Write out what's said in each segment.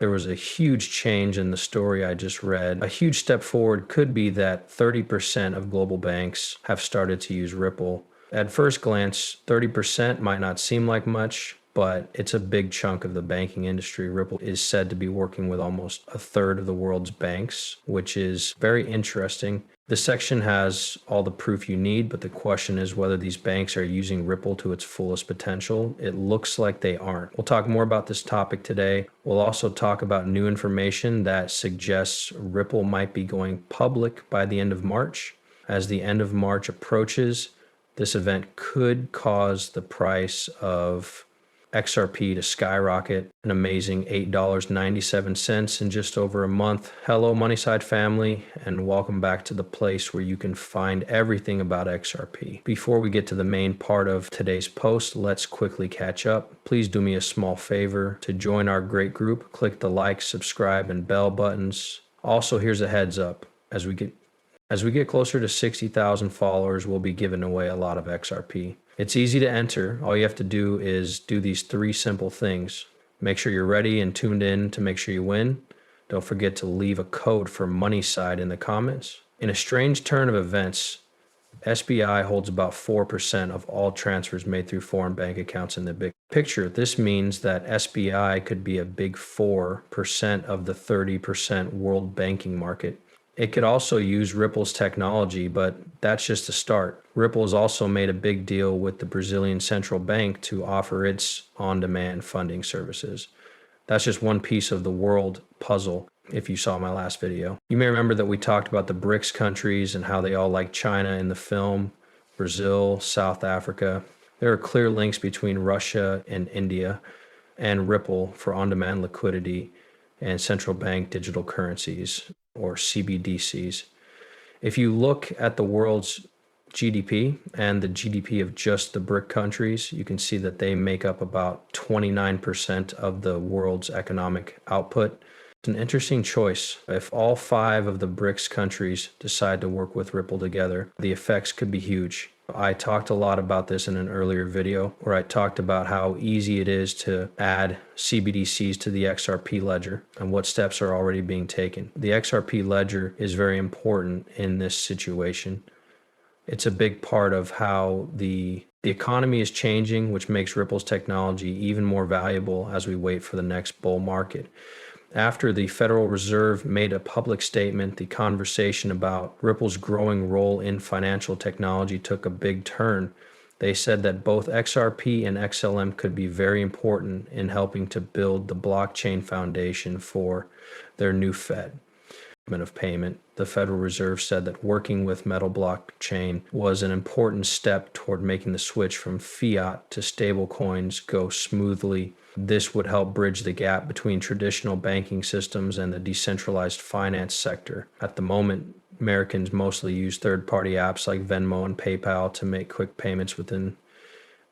There was a huge change in the story I just read. A huge step forward could be that 30% of global banks have started to use Ripple. At first glance, 30% might not seem like much, but it's a big chunk of the banking industry. Ripple is said to be working with almost a third of the world's banks, which is very interesting. This section has all the proof you need, but the question is whether these banks are using Ripple to its fullest potential. It looks like they aren't. We'll talk more about this topic today. We'll also talk about new information that suggests Ripple might be going public by the end of March. As the end of March approaches, this event could cause the price of XRP to skyrocket, an amazing $8.97 in just over a month. Hello, Moneyside family, and welcome back to the place where you can find everything about XRP. Before we get to the main part of today's post, let's quickly catch up. Please do me a small favor to join our great group. Click the like, subscribe, and bell buttons. Also, here's a heads up. As we get closer to 60,000 followers, we'll be giving away a lot of XRP. It's easy to enter. All you have to do is do these 3 simple things. Make sure you're ready and tuned in to make sure you win. Don't forget to leave a code for Moneyside in the comments. In a strange turn of events, SBI holds about 4% of all transfers made through foreign bank accounts in the big picture. This means that SBI could be a big 4% of the 30% world banking market. It could also use Ripple's technology, but that's just a start. Ripple has also made a big deal with the Brazilian central bank to offer its on-demand funding services. That's just one piece of the world puzzle, if you saw my last video. You may remember that we talked about the BRICS countries and how they all like China in the film, Brazil, South Africa. There are clear links between Russia and India and Ripple for on-demand liquidity and central bank digital currencies, or CBDCs. If you look at the world's GDP and the GDP of just the BRIC countries, you can see that they make up about 29% of the world's economic output. It's an interesting choice. If all 5 of the BRICS countries decide to work with Ripple together, the effects could be huge. I talked a lot about this in an earlier video where I talked about how easy it is to add CBDCs to the XRP ledger and what steps are already being taken. The XRP ledger is very important in this situation. It's a big part of how the economy is changing, which makes Ripple's technology even more valuable as we wait for the next bull market. After the Federal Reserve made a public statement, the conversation about Ripple's growing role in financial technology took a big turn. They said that both XRP and XLM could be very important in helping to build the blockchain foundation for their new Fed of payment. The Federal Reserve said that working with metal blockchain was an important step toward making the switch from fiat to stable coins go smoothly. This would help bridge the gap between traditional banking systems and the decentralized finance sector. At the moment, Americans mostly use third-party apps like Venmo and PayPal to make quick payments within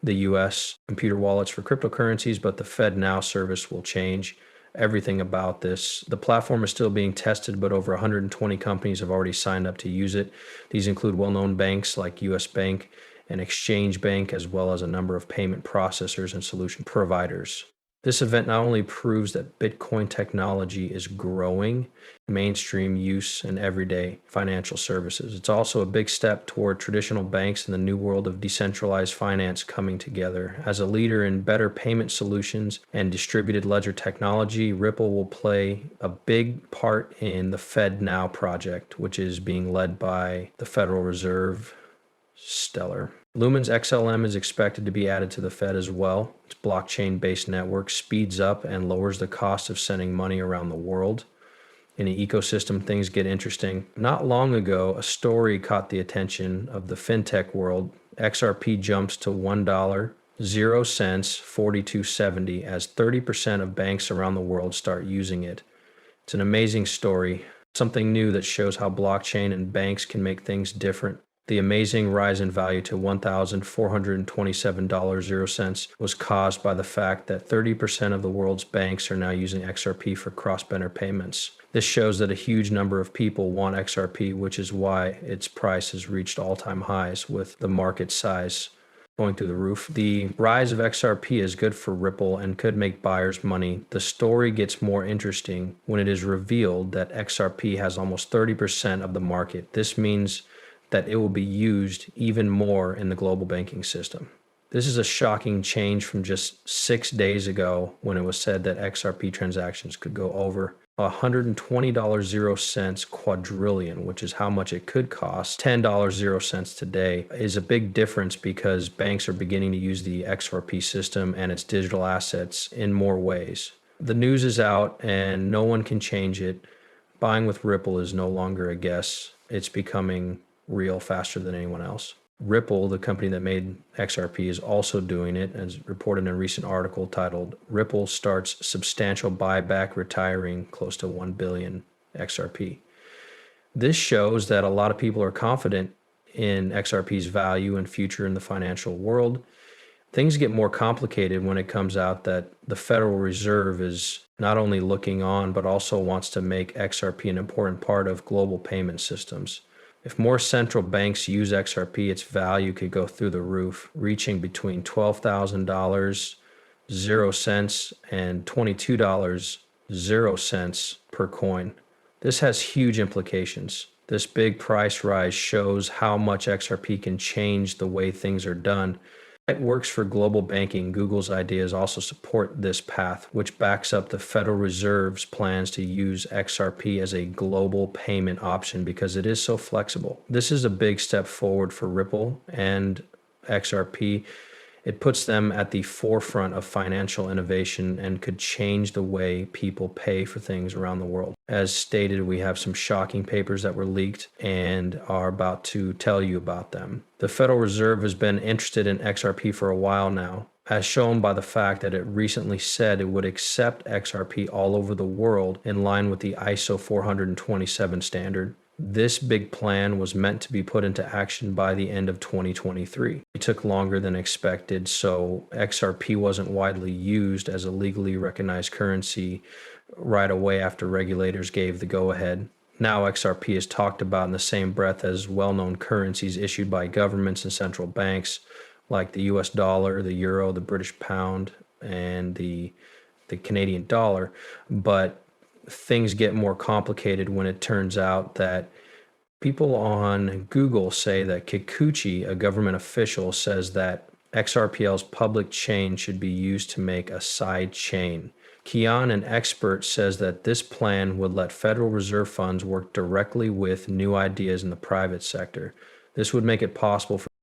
the US, computer wallets for cryptocurrencies, but the FedNow service will change everything about this. The platform is still being tested, but over 120 companies have already signed up to use it. These include well-known banks like US Bank and Exchange Bank, as well as a number of payment processors and solution providers. This event not only proves that Bitcoin technology is growing mainstream use in everyday financial services, it's also a big step toward traditional banks in the new world of decentralized finance coming together. As a leader in better payment solutions and distributed ledger technology, Ripple will play a big part in the FedNow project, which is being led by the Federal Reserve. Stellar. Lumen's XLM is expected to be added to the Fed as well. Its blockchain-based network speeds up and lowers the cost of sending money around the world. In the ecosystem, things get interesting. Not long ago, a story caught the attention of the fintech world. XRP jumps to $1.00, 42.70 as 30% of banks around the world start using it. It's an amazing story, something new that shows how blockchain and banks can make things different. The amazing rise in value to $1,427.00 was caused by the fact that 30% of the world's banks are now using XRP for cross-border payments. This shows that a huge number of people want XRP, which is why its price has reached all-time highs with the market size going through the roof. The rise of XRP is good for Ripple and could make buyers money. The story gets more interesting when it is revealed that XRP has almost 30% of the market. This means that it will be used even more in the global banking system. This is a shocking change from just 6 days ago when it was said that XRP transactions could go over $120.00 quadrillion, which is how much it could cost. $10.00 today is a big difference because banks are beginning to use the XRP system and its digital assets in more ways. The news is out and no one can change it. Buying with Ripple is no longer a guess. It's becoming real faster than anyone else. Ripple, the company that made XRP, is also doing it, as reported in a recent article titled "Ripple Starts Substantial Buyback, Retiring Close to 1 Billion XRP." This shows that a lot of people are confident in XRP's value and future in the financial world. Things get more complicated when it comes out that the Federal Reserve is not only looking on, but also wants to make XRP an important part of global payment systems. If more central banks use XRP, its value could go through the roof, reaching between $12,000.00 and $22.00 per coin. This has huge implications. This big price rise shows how much XRP can change the way things are done. It works for global banking. Google's ideas also support this path, which backs up the Federal Reserve's plans to use XRP as a global payment option because it is so flexible. This is a big step forward for Ripple and XRP. It puts them at the forefront of financial innovation and could change the way people pay for things around the world. As stated, we have some shocking papers that were leaked and are about to tell you about them. The Federal Reserve has been interested in XRP for a while now, as shown by the fact that it recently said it would accept XRP all over the world in line with the ISO 427 standard. This big plan was meant to be put into action by the end of 2023. It took longer than expected, so XRP wasn't widely used as a legally recognized currency right away after regulators gave the go-ahead. Now XRP is talked about in the same breath as well-known currencies issued by governments and central banks like the US dollar, the euro, the British pound, and the Canadian dollar. But things get more complicated when it turns out that people on Google say that Kikuchi, a government official, says that XRPL's public chain should be used to make a side chain. Kwon, an expert, says that this plan would let Federal Reserve funds work directly with new ideas in the private sector. This would make it possible for